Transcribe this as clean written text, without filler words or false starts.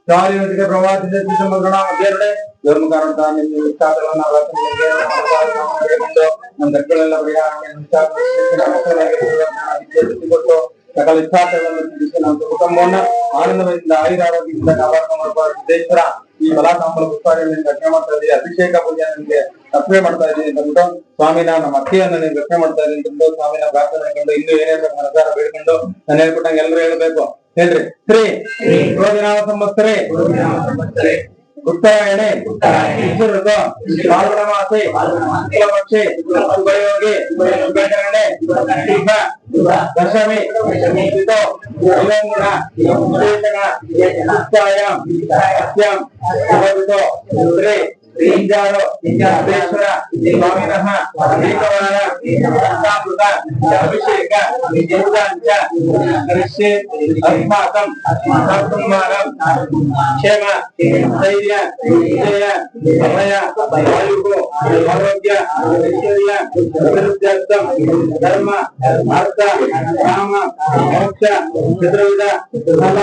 ಸಾರ್ವಜನಿಕ ಪ್ರವಾಸಿತ ಶಿಶುಮಕ್ಕಳ ಮಧ್ಯೆ ಧರ್ಮಕಾರಣ ನಿಮ್ಮ ವಿಚಾರಗಳನ್ನ ನಮ್ಮ ತಕ್ಕಳೆಲ್ಲ ಕೊಟ್ಟು ಸಕಲ ಇಚ್ಛಾರ್ಥಗಳನ್ನು ತಿಳಿಸಿ ನಮ್ಮ ಕುಟುಂಬವನ್ನ ಆನಂದದಿಂದ ಆಯುರಾರೋಗ್ಯದಿಂದ ಕಾಪಾಡಿಕೊಂಡು ಸಿದ್ದೇಶ್ವರ ಈ ಬಲಾಕಾಂಬಲ ಪುಷ್ಪಾರಿಯನ್ನು ರಕ್ಷಣೆ ಮಾಡ್ತಾ ಇದ್ದೀವಿ. ಅಭಿಷೇಕ ಪೂಜೆ ನಿಮ್ಗೆ ರಕ್ಷಣೆ ಮಾಡ್ತಾ ಇದ್ದೀನಿ ಅಂತಂದ್ಬಿಟ್ಟು ಸ್ವಾಮಿನ ನಮ್ಮ ಅಕ್ಕಿಯನ್ನ ನೀವು ರಕ್ಷಣೆ ಮಾಡ್ತಾ ಇದ್ದೀನಿ ಅಂತಂದು ಸ್ವಾಮಿನ ಪ್ರಾರ್ಥನೆ ಮಾಡ್ಕೊಂಡು ಇನ್ನೂ ಏನೇನು ಮನಸಾರ ಬೇಡ್ಕೊಂಡು ನಾನು ಹೇಳ್ಕೊಟ್ಟಂಗೆ ಎಲ್ಲರೂ ಹೇಳ್ಬೇಕು. ಹೇಳ್ರಿ ಶ್ರೀ ರೋಜನಾಮ ಸಂವತ್ಸರೆ ಉತ್ತರಾಯಣೆ ಪಾಲ್ಗುಣ ಮಾಸೆ ಶುಕ್ಲಪಕ್ಷೆ ಶುಭಯೋಗಿ ಶುಭಕರಣೆ ದಶಮಿ ಅಭಿಷೇಕ ಕ್ಷೇಮ ಧೈರ್ಯ ವಿಜಯ ಅಭಯ ಆಯುಗು ಆರೋಗ್ಯ ಐಶ್ವರ್ಯ ಅಭಿವೃದ್ಧ್ಯರ್ಥಂ ಧರ್ಮ ಅರ್ಥ ಕಾಮ ಮೋಕ್ಷ ಚತುರ್ವಿಧ ಫಲ